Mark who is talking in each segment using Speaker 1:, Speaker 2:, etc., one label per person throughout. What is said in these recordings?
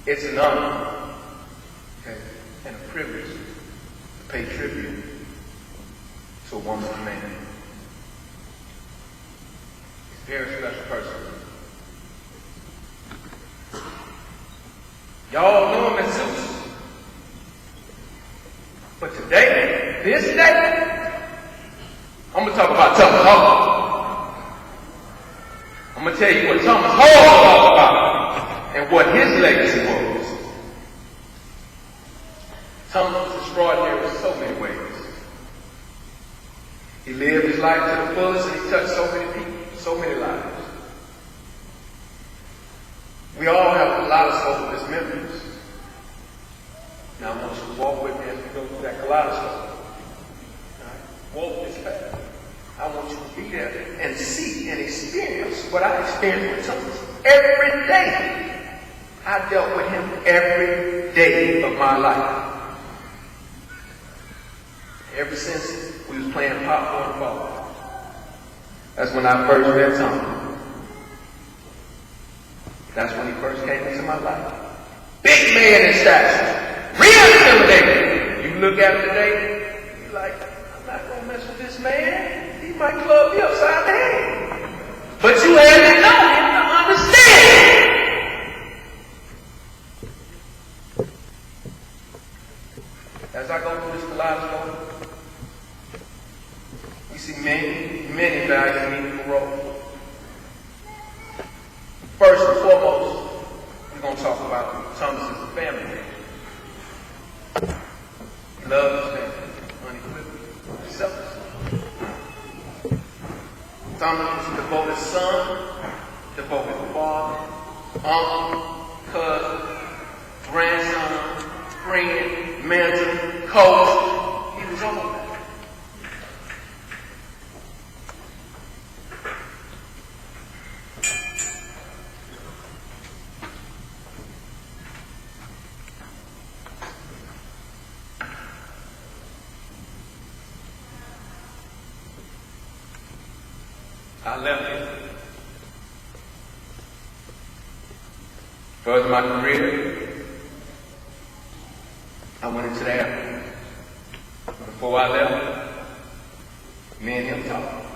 Speaker 1: It's an honor, okay, and a privilege to pay tribute to a woman and man. He's a very special person. Y'all know him as Zeus. But today, this day, I'm going to talk about Thomas Hall. I'm going to tell you what Thomas Hall was all about and what his legacy was. Thomas was extraordinary in so many ways. He lived his life to the fullest and he touched so many people, so many lives. We all have kaleidoscope as memories. Now I want you to walk with me as we go through that kaleidoscope. Walk this path. I want you to be there and see and experience what I experienced with Thomas. Every day, I dealt with him every day of my life. Ever since we was playing popcorn ball. That's when I first met Thomas. That's when he first came into my life. Big man in stature. Real intimidating. You look at him today, you're like, I'm not going to mess with this man. He might club you upside the head. But you had to know him to understand. As I go through this kaleidoscope, we see many, many values and meaningful roles. First and foremost, we're going to talk about Thomas as a family man. He loved his family, unequivocally, selflessly. Thomas was a devoted son, devoted father, uncle, cousin, grandson, friend, mentor, coach. He was all of that. I left him. Further my career, I went into the Air Force. Before I left, me and him talked.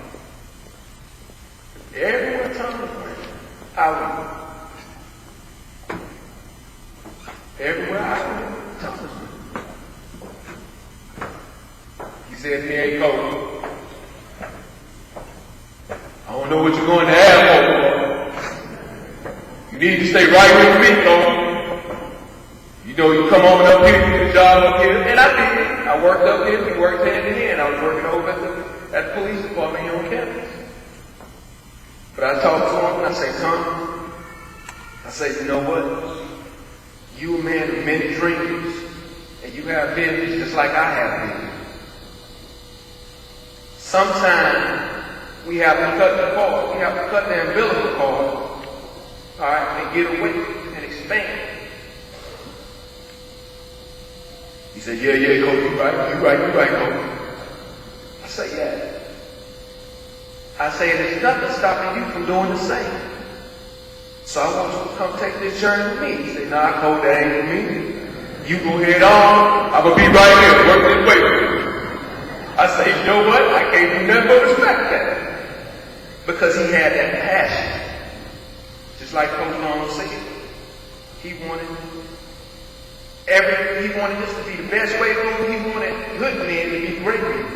Speaker 1: Everywhere Thomas went, I went. Everywhere I went, Thomas went. He said to me, hey, Coach, I don't know what you're going to have for. You need to stay right with me, though. You know, you come on up here, you get a job up here, and I did. I worked up here, we worked hand in hand. I was working over at the police department here on campus. But I talked to him and I say, Tom, I say, you know what? You a man of many dreams, and you have visions just like I have visions. Sometimes we have to cut the cord. We have to cut the umbilical cord, all right, and get away and expand. He said, yeah, Coach, you right, Coach. I say, yeah. I say, there's nothing stopping you from doing the same. So I want you to come take this journey with me. He said, nah, Coach, that ain't with me. You go head on. I'm going to be right here, working this way. I say, you know what? I can't do nothing but respect that. Because he had that passion. Just like Coach Long said, he wanted this to be the best way to go. He wanted good men to be great men.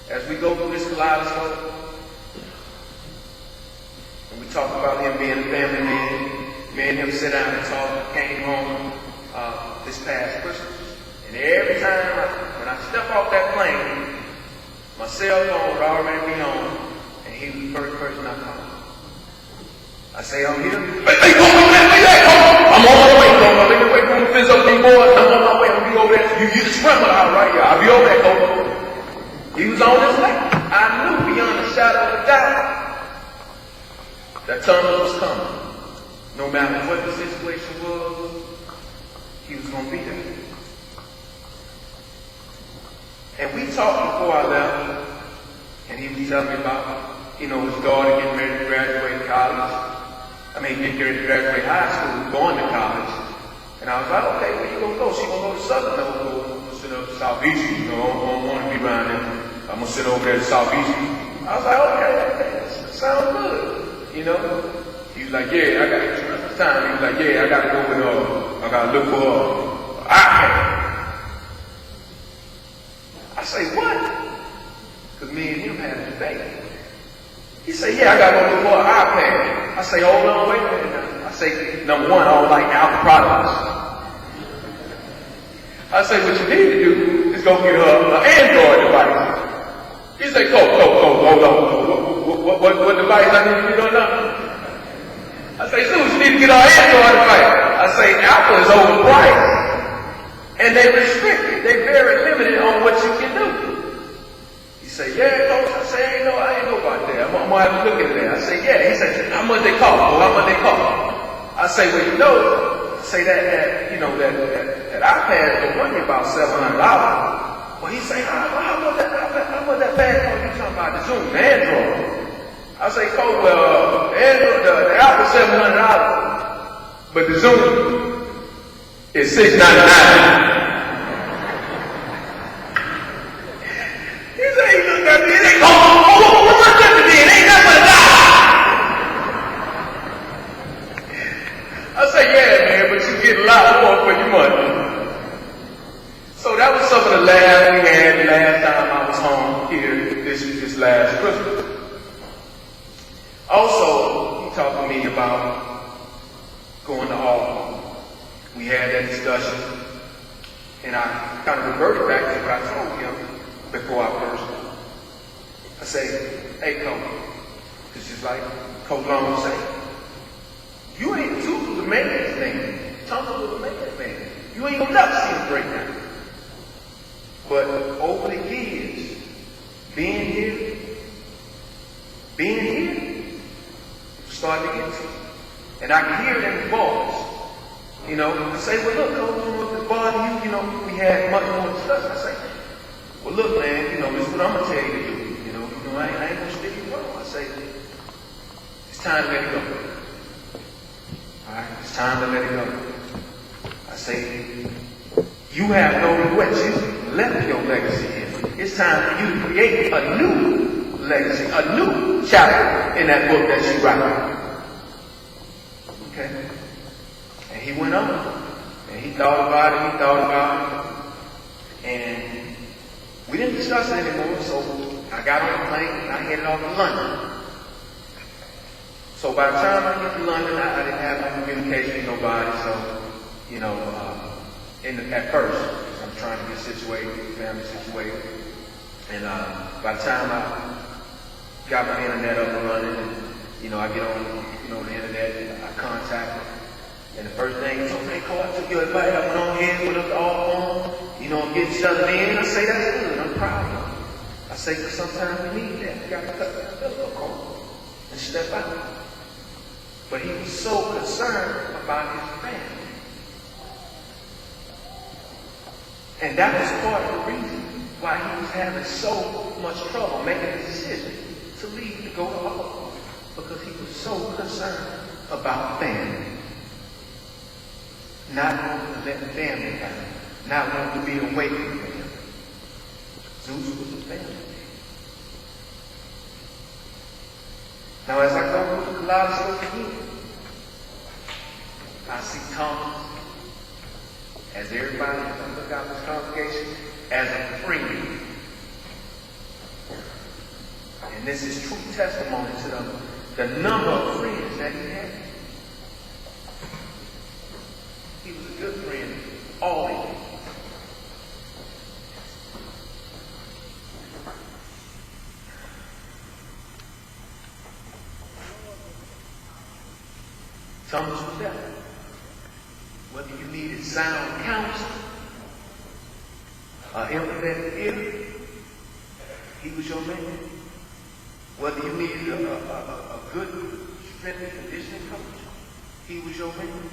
Speaker 1: As we go through this kaleidoscope, and we talk about him being a family man, me and him sit down and talk, came home this past Christmas. And every time when I step off that plane, my cell phone would already be on, and he was the first person I called. I say, I'm here. Hey, go over there, I'm on my way, Coach. I'm making way for the fence up these boys. I'm on my way. I'll be over there. You just scramble out right here. I'll be over there, Coach. He was on his way. I knew beyond a shadow of a doubt that Thomas was coming. No matter what the situation was, he was going to be there. And we talked before I left, and he was telling me about, his daughter getting ready to graduate college. getting ready to graduate high school, going to college. And I was like, okay, where you gonna go? She gonna go to Southern. I'm gonna go sit up to Southeastern. I don't want to be around there. I'm gonna sit over there to Southeastern. I was like, okay, that sounds good. He was like, yeah, I got this time. He was like, yeah, I gotta go with I gotta look for iPad. I say, what? Because me and him had a debate. He said, yeah, I gotta go look for an iPad. I say, hold on, wait a minute now. I say, number one, I don't like Apple products. I say, what you need to do is go get an Android device. He say, hold on. What device I need to get on now? I say, Sue, you need to get an Android device. I say, Apple is overpriced. And they restricted. They're very limited on what you can do. He say, yeah, coach. I say, I ain't know about that. I'm gonna have to look at that. I say, yeah. He said, how much they cost? How much they cost? I say, well, say that iPad will run you about $700. Well, he say, how much that bad cost? You talking about the Zoom, the Android? I say, coach, well, Android, the Apple $700, but the Zoom is $699. I say, yeah, man, but you get a lot more for your money. So that was some of the laughs we had the last time I was home here this last Christmas. Also, he talked to me about going to Auburn. We had that discussion, and I kind of reverted back to what I told him before I first. I say, hey, Coach, it's just like Coach Long say, you ain't too the maintenance man. Thompson was the maintenance man. You ain't gonna never see him break down. But over the years, being here, starting to get to it. And I can hear it in the voice. I say, well, look, Coach, if it bother you, we had much more discussion. I say, well, look, man, this is what I'm gonna tell you to do. I ain't gonna stick you wrong. I say, it's time to let it go. Alright, it's time to let it go. I say, you have no regrets. You left your legacy here. It's time for you to create a new legacy, a new chapter in that book that you write. Okay? And he went on, and he thought about it, and we didn't discuss it anymore, so I got on the plane and I headed off to London. So by the time I get to London, I didn't have no communication with nobody. So, at first, I'm trying to get situated, get the family situated. And by the time I got my internet up and running, and I get on the internet and I contact them. And the first thing is, okay, Cole, I took your advice. I went on ahead, went up to Auburn, I'm getting settled in. I say, that's good. I'm proud of you. I say, because sometimes we need that. We got to cut that bill corner and step out. But he was so concerned about his family. And that was part of the reason why he was having so much trouble making a decision to leave to go to Auburn. Because he was so concerned about family. Not wanting to let the family down. Not wanting to be away from them. Zeus was a family. Now, as I go through the kaleidoscope again, I see Thomas, as everybody that look out this congregation, as a friend. And this is true testimony to the number of friends that he had. He was a good friend, always. Thomas was there. Whether you needed sound counsel, an empathetic ear, he was your man. Whether you needed a good strength and conditioning coach, he was your man.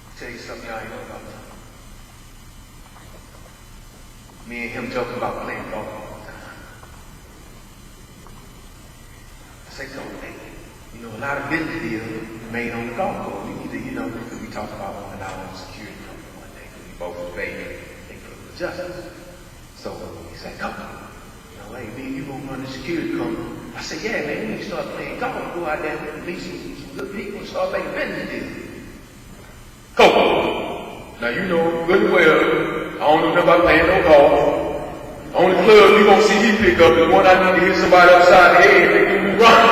Speaker 1: I'll tell you something y'all ain't know about that. Me and him joking about playing golf all the time. I say, so, hey, you know, a lot of business deals made on the golf course. We either, you know, because we talked about when I was security company one day, because we both was paid in criminal justice. So he said, come, you know, hey, man, you gonna run the security company? I said, yeah, man, we need to start playing golf. Go out there and meet some good people and start making business deals. Go. Now, you know good and well, I don't know nothing about playing no golf. Only club you gonna see me pick up is one I need to hit somebody upside the head and they give me run.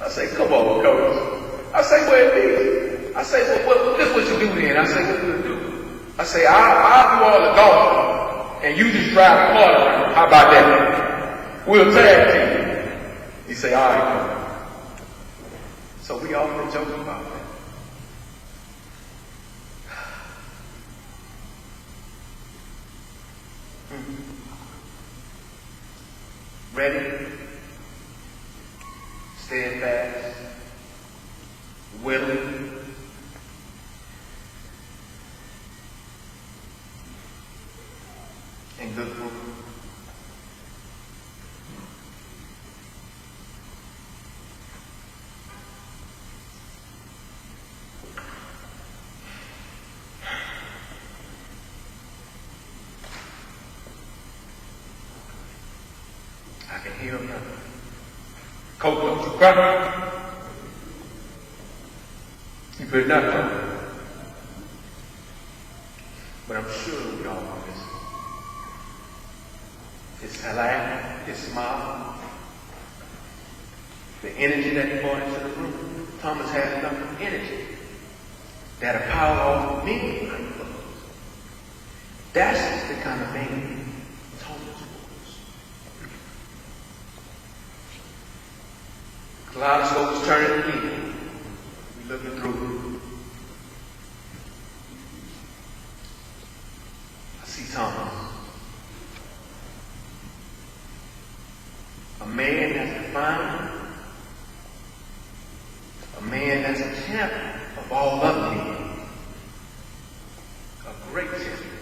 Speaker 1: I say, come on, coach. I say, well, it is. I say, well, this is what you do then. I say, what do you do? I say, I'll do all the golf and you just drive the car around. How about that? We'll tag team. He say, all right, coach. So we all been joking about that. Ready, steadfast, willing, and good fruit. I can hear him now. Coach, don't you cry. You better not cry. But I'm sure we all know this. His laugh, his smile, the energy that he brought into the room. Thomas had enough energy that'll power off many people. That's the kind of man Thomas was. Kaleidoscope was turning again. We're looking through. I see Thomas. A man that's defined. A man that's a champion of all other men. A great champion.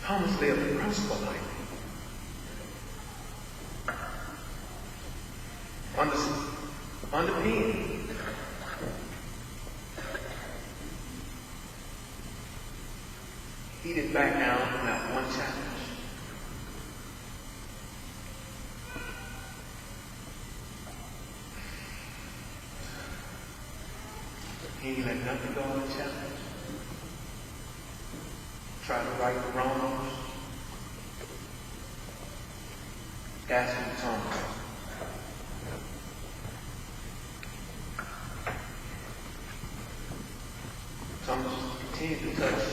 Speaker 1: Thomas lived a principle life. Underpinned. He didn't back down from that one challenge. He ain't let nothing go on the challenge. Try to right the wrongs. That's what Thomas was. Thomas continued to touch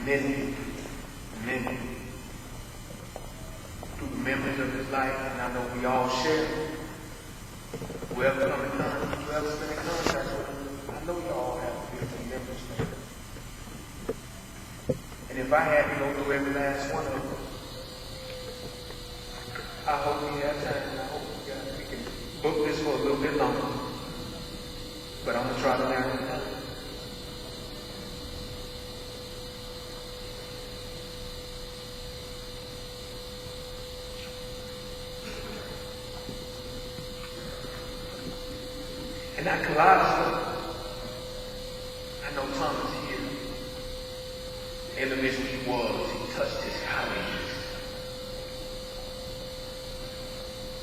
Speaker 1: many through the memories of his life, and I know we all share. Whoever come in contact, whoever's been in contact with him, I know you all have beautiful memories there. And if I had to go through every last one of them, I hope we have time, and I hope we can book this for a little bit longer. But I'm going to try to narrow it down. And that kaleidoscope, I know Thomas here, the individual he was, he touched his colleagues.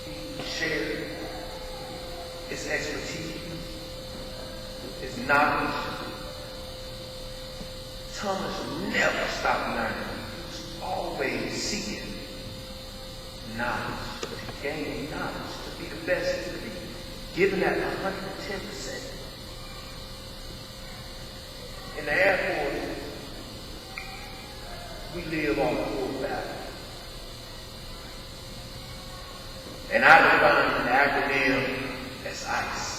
Speaker 1: He shared his expertise, his knowledge. Thomas never stopped learning. He was always seeking knowledge, to gain knowledge, to be the best, to be given that 110%. In the Air Force, we live on the full battle. And I define the acronym as ICE.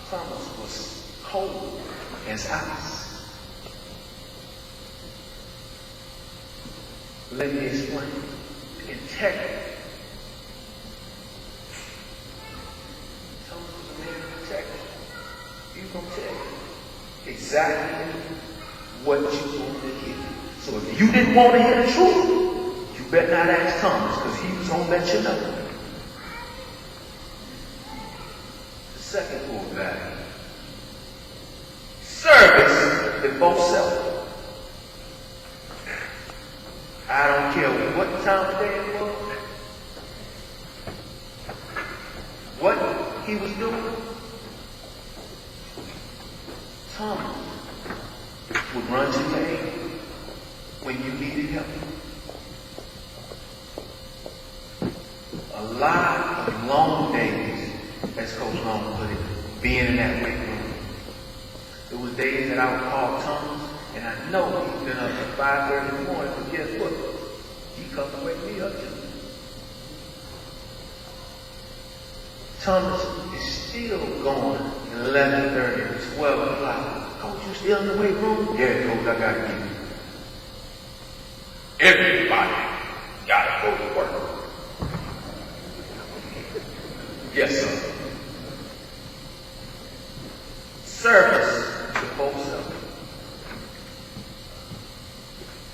Speaker 1: Thomas was cold as ice. Let me explain. Integrity. He's going to tell you exactly what you want to hear. So if you didn't want to hear the truth, you better not ask Thomas, because he was going to let you know. The second core value: service before self. I don't care what time of day it was, what he was doing. Thomas would run to your aid when you needed help. A lot of long days, as Coach Long put it, being in that weight room. There was days that I would call Thomas, and I know he's been up at 5:30 in the morning, but guess what? He come to wake me up too. Thomas is still going at 11:30, 12 o'clock. Coach, you still in the weight room? Yeah, Coach, I got to get you. Everybody got to go to work. Yes, sir. Service before self.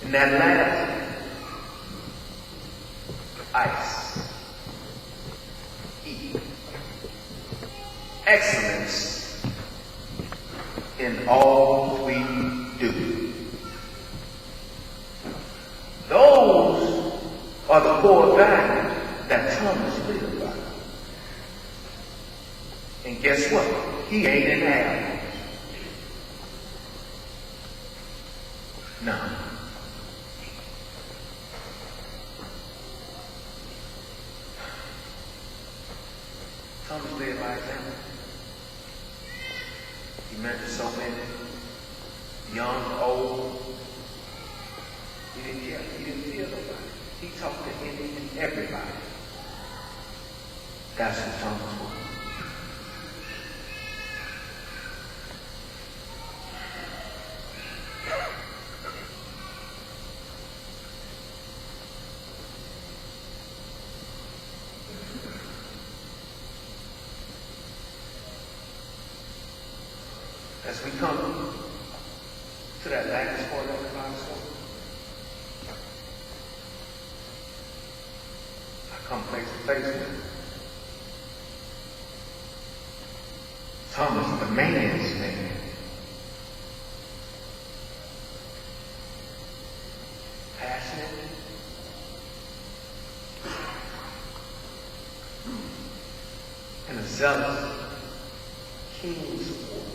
Speaker 1: And that last, ice. E. Excellence in all we do. Those are the core values that Thomas lived by. And guess what? He ain't in half. No. Thomas lived by example. He mentored so many, young, old. He didn't care. He didn't fear nobody. He talked to any and everybody. That's what Thomas was. As we come to that last part of the Bible, I come face to face with Thomas, the man's man. Passionate, and a zealous king's warrior.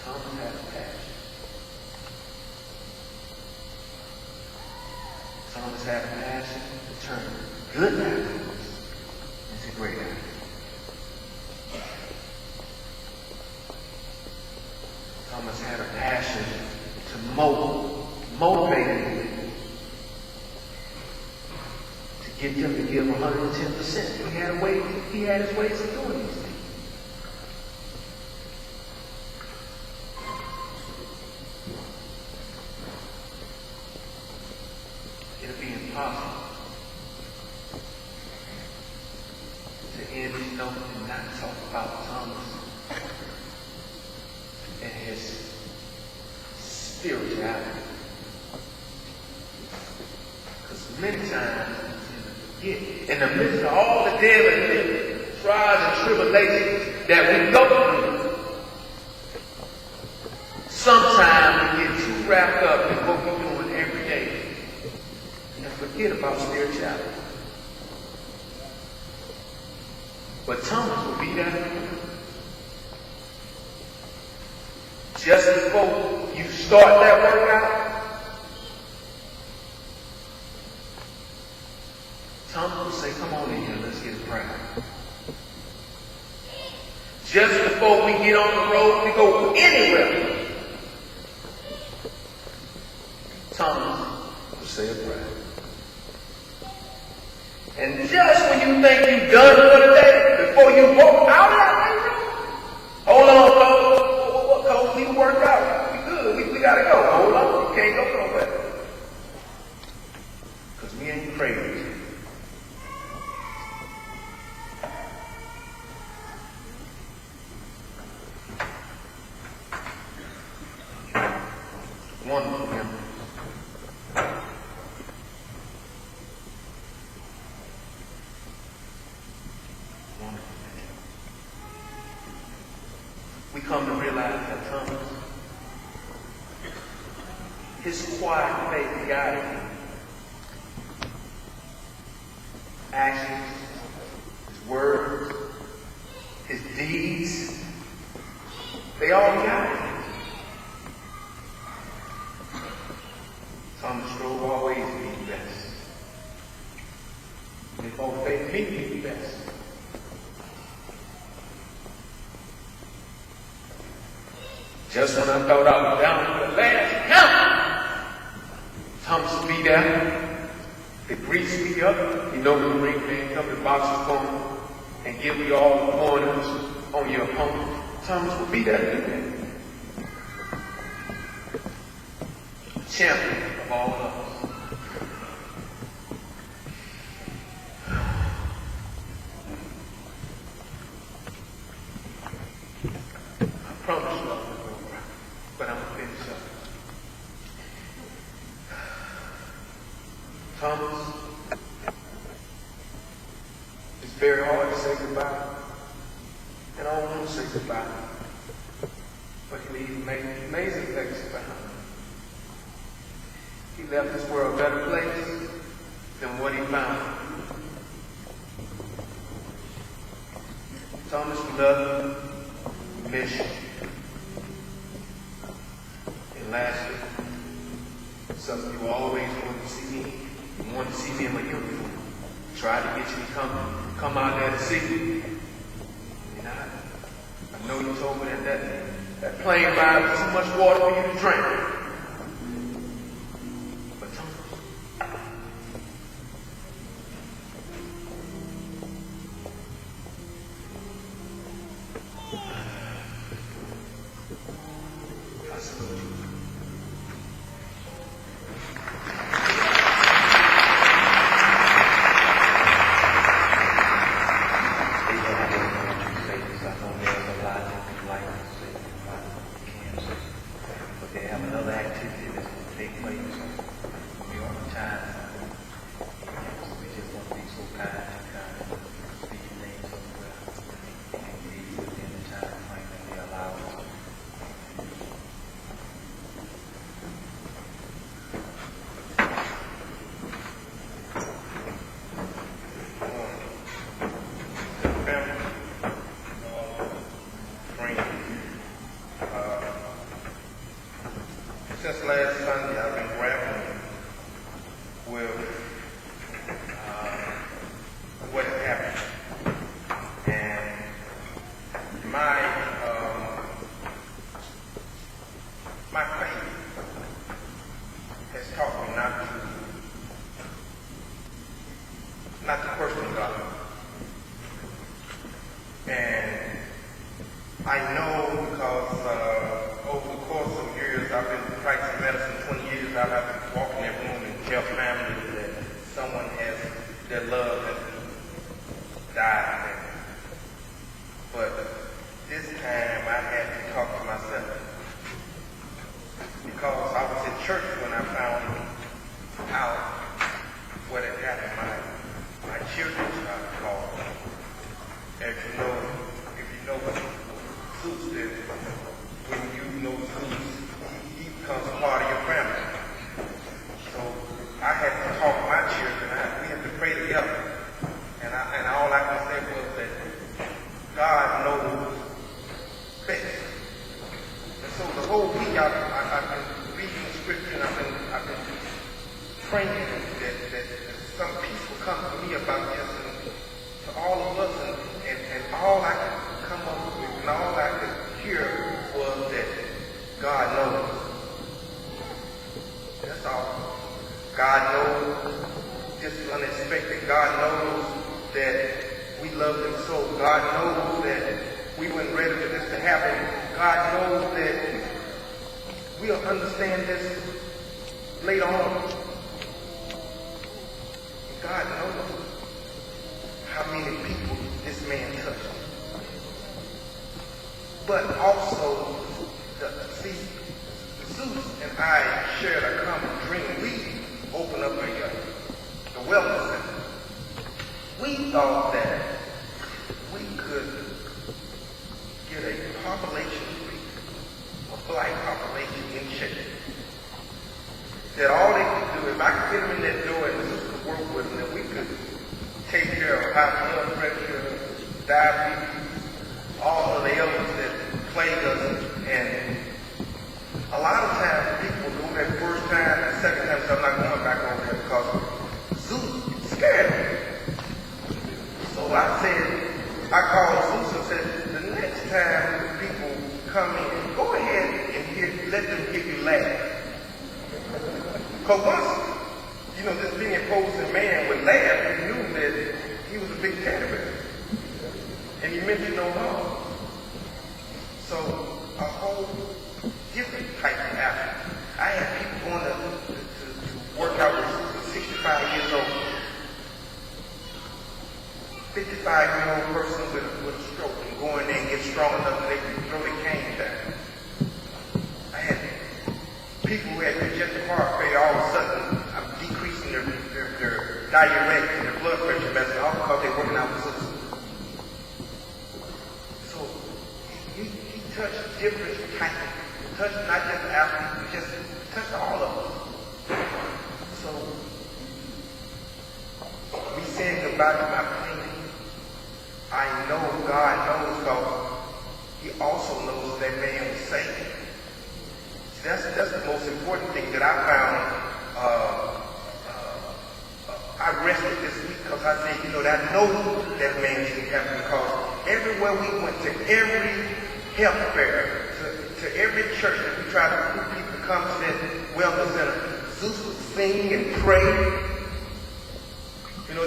Speaker 1: Thomas had a passion. Thomas had a passion to turn good apples into great apples. Thomas had a passion to motivate people, to get them to give 110%. He had his ways of doing these things. It'll be impossible to end this note and not talk about Thomas and his spirituality. Because many times, in the midst of all the daily trials and tribulations that we go through, sometimes we get too wrapped up in what we're doing every day and forget about spirituality. But Thomas will be there. Just before you start that workout, Thomas will say, come on in here, let's get a prayer. Just before we get on the road to go anywhere, Thomas will say a prayer. And just when you think you've done for the day, before you walk out of that room, hold on, Coach, we work out. We good. We gotta go. Hold on. You can't go nowhere. Because we ain't crazy. 'Cause quiet faith guided him. Actions, his words, his deeds, they all guided him. Thomas strove always to be the best. And they both faith me to be the best. Just when I thought I was down to the last count, Thomas will be there. They grease me up. You know the ring man come to box the phone and give me all the pointers on your opponent. Thomas will be there to do that. Champion of all of us. I promise you, but I'm going to finish up. Thomas, it's very hard to say goodbye, and I don't want to say goodbye, but he leaves amazing legacy behind. He left this world a better place than what he found. Thomas, we love you, we miss you. And lastly, some of you always wanted to see me. You wanted to see me in my uniform. Tried to get you to come out there to see me. And I know you told me that plane ride was too much water for you to drink. But Thomas, I salute you. Since last Sunday, I've been grappling with what had happened. And my faith has taught me not to question God. And I know because over the course of years, I've been practicing medicine 20 years. I've been walking in that room and tell families that someone has their loved and died. But this time I had to talk to myself because I was in church when I found out what had happened. My children's called. As you know, if you know what Zeus did, when you know Zeus, he becomes a part of your family. So I had to talk to my children. We had to pray together. And all I can say was that God knows best. And so the whole week I've been reading the scripture and I've been praying that some peace will come to me about this and to all of us. And all I could come up with and all I could hear was that God knows. That's all. God knows this is unexpected. God knows that we love him so. God knows that we weren't ready for this to happen. God knows that we'll understand this later on. God knows how many people this man touched. But also, Zeus and I shared a common dream. We opened up the wellness center. We thought that we could get a population rate, a black population in shape. if I could get them in that door and Zeus could work with them, then we could take care of high blood pressure, diabetes, all of the ailments that plague us. And a lot of times people go that first time and second time, so I'm not going back over there because Zeus scared me. So I called Zeus and said, the next time people come in, go ahead and let them give you laughs. Because once, this being imposing man would laugh, you knew that he was a big terrorist. And he meant you no harm. So, a whole different type of athlete. I had people going to work out with 65 years old. 55-year-old person with a stroke and go in there and get strong enough that they can throw the cane down. I had people who had congestive heart failure, all of a sudden I'm decreasing their diuretics and their blood pressure medicine, all because they're working out with Zeus. So he touched different types. He touched not just athletes, he just touched all of us. So me saying goodbye to my pain, I know God knows because he also knows that man was saved. That's the most important thing that I found. I rested this week because I said, that I know that man didn't happen because everywhere we went, to every health fair, to every church that we tried to recruit people to come to that wellness center, Zeus would sing and pray.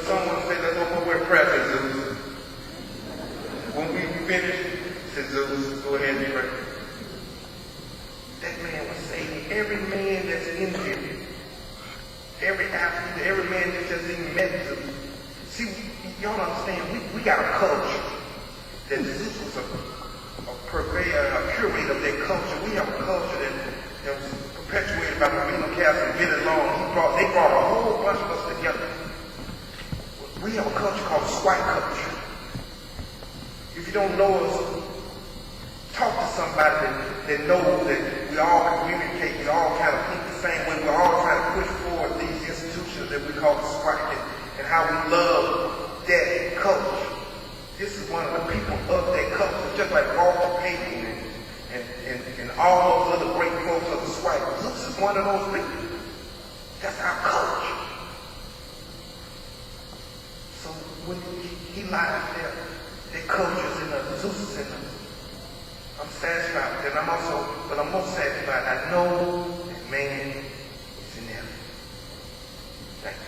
Speaker 1: Someone said, let's open with prayer, say Zeus. When we finished, said Zeus, go ahead and pray. That man was saving every man that's in here. Every athlete, every man that just even met Zeus. See, y'all understand, we got a culture that Zeus was a purveyor, a curator of that culture. We have a culture that was perpetuated by Marino Castle and Billy Long. They brought a whole bunch of us together. We have a culture called the SWAT culture. If you don't know us, talk to somebody that knows that we all communicate, we all kind of think the same way, we're all trying to push forward these institutions that we call the SWAT and how we love that culture. This is one of the people of that culture, just like Walter Payton and all those other great folks of the SWAT. Zeus is one of those people. That's our culture. So when he lies there, that culture's in us, Zeus is in us. I'm satisfied with that. But I'm most satisfied. I know that man is in heaven. Thank you.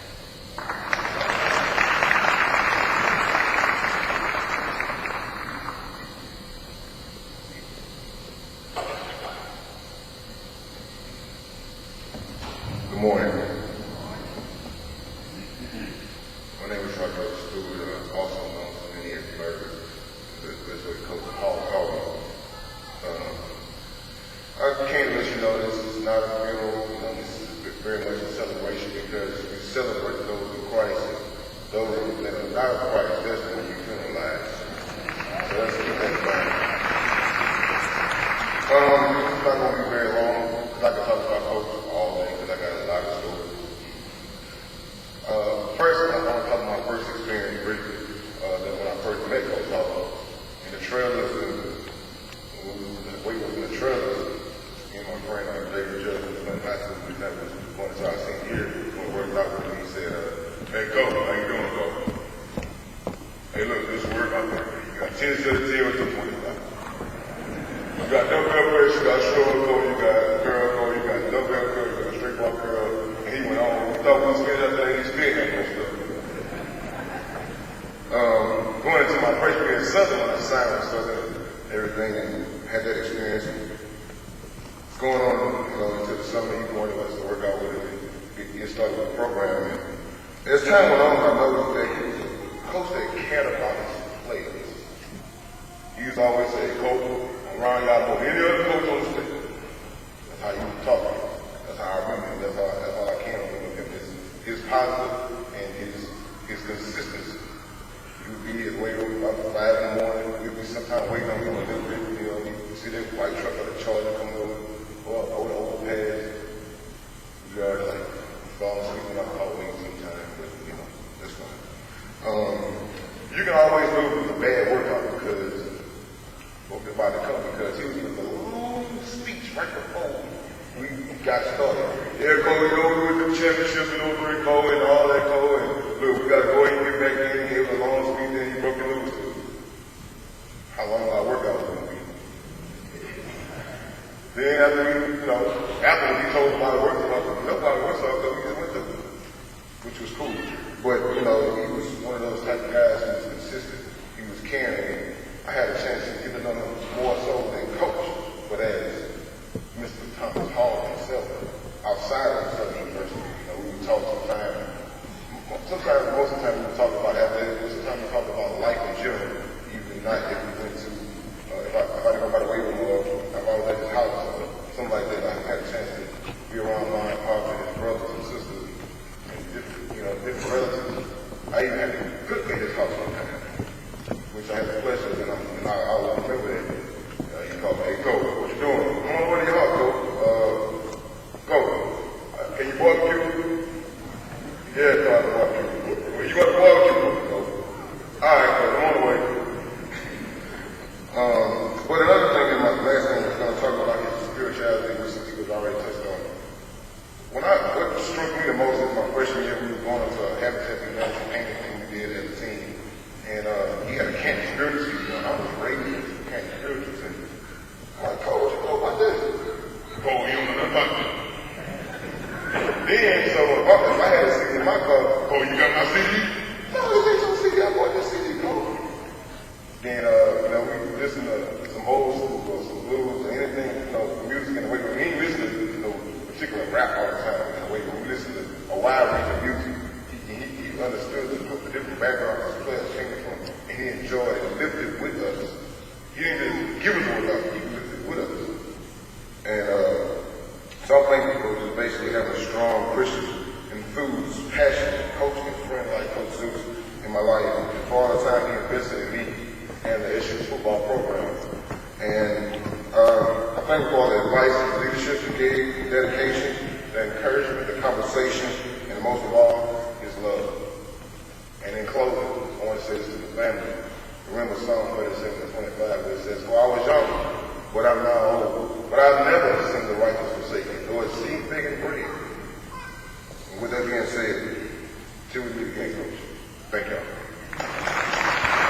Speaker 2: Good morning. My name is Roger Stewart, also known as many as Burger. That's what Coach Paul called me. I came to let you know this is not a funeral. This is very much a celebration because we celebrate those in Christ. Those that are not of Christ, that's when you funeralize. So let's keep that in mind. This is not going to be very long because I can talk about Coach all day because I got a lot of stories. First, I want to talk about my first experience briefly. That when I first met Coach Hall in the trailers, we was in the trailers. Me and my friend David Judge went back to me. That was one of our senior year. When we worked out with him, he said, "Hey, Coach, how you doing, Coach? Hey, look, this work out there. You got 10 to 0 to 25. You got no bell press, you got shoulder go, you got girl go, you got no bell curl, you got straight walk curl." And he went on. We thought we was spinning that thing, he spinning that kind of stuff. Going into my freshman year at Southern, when I signed with Southern, everything, and had that experience. Going on, into the summer, he wanted us to work out with him and get started with the program. And as time went on, I noticed that he was a coach that cared about his players. He used to always say, "Coach, I'm around y'all more than any other coach on the state." That's how he was talking. That's how I remember him. That's all I can remember him. His positive and his consistency. He would be his way over about 5 in the morning. We'd be sometime waiting on him a little bit. You see that white truck or the Charger coming over the overpass. You guys like fall asleep Yeah, it's not a barbecue. Well, you got a barbecue? No. All right, but I'm on the way. But another thing, and my last thing was going to talk about his spirituality, which he was already touched on. What struck me the most is my freshman year, we were going to a Habitat for Humanity painting thing we did as a team. And he had a camp spiritual team going. I was raised in a camp spiritual team. I'm like, Coach, you know about this? Oh, you don't know nothing about this. Then, so if I had a CD in my car, oh, you got my CD? No, this ain't your CD. I bought this CD, Coach. Then, we listened to some old school or some blues or anything, music in the way. We ain't listen to particular rap all the time in a way, but we listen to a wide range of music. He understood the different backgrounds his players came from, and he enjoyed and lifted with us. He didn't just give us what us, he lifted with us. And so I think people just basically have a strong Christian, enthused, passionate, coaching friend like Coach Zeus in my life. And for all the time he invested in me and the SU football program. And I thank you for all the advice and leadership you gave, the dedication, the encouragement, the conversation, and most of all, his love. And in closing, I want to say this to the family. Remember Psalm 37:25, where it says, "For I was young, but I'm now old, but I've never seen